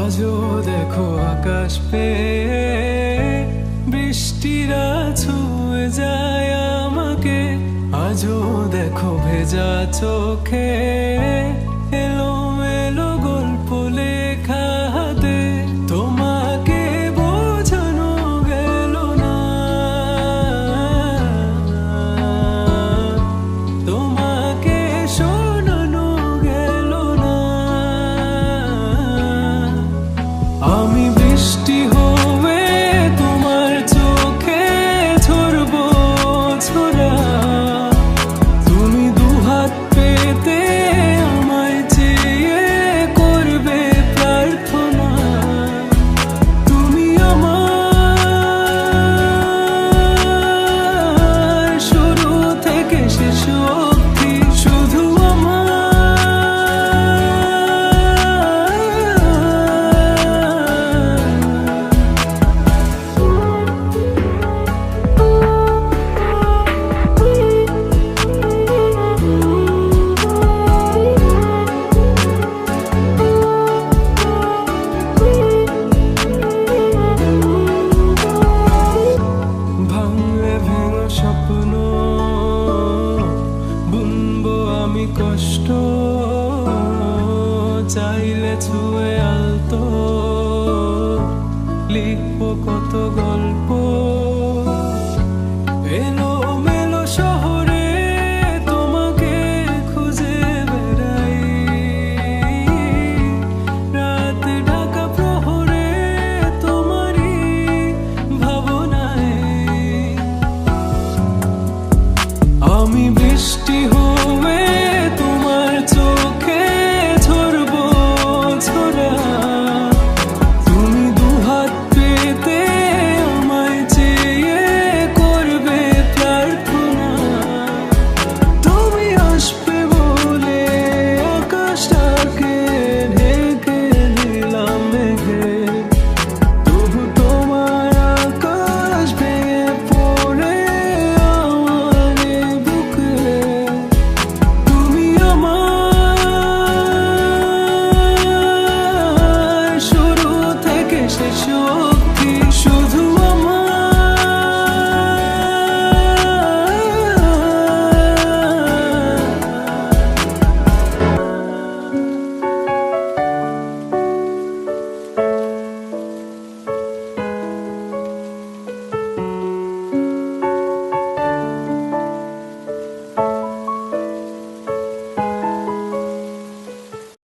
আজও দেখো আকাশ পেয়ে বৃষ্টিরা ছুঁয়ে যায় আমাকে। আজও দেখো ভেজা চোখে এলোমেলো গল্প লেখা হাতে। তোমাকে বোঝানো গেল না, তোমাকে শোনানো গেল না। আমি বৃষ্টি হয়ে তোমার চোখে ঝরবো ঝরা। তুমি দুহাত পেতে আমায় চেয়ে করবে প্রার্থনা। তুমি আমার শুরু থেকে শেষ অবধি, শুধু স্বপ্ন বুনবো আমি কষ্ট, চাইলে ছুঁয়ে আলতো লিখবো কত গল্প।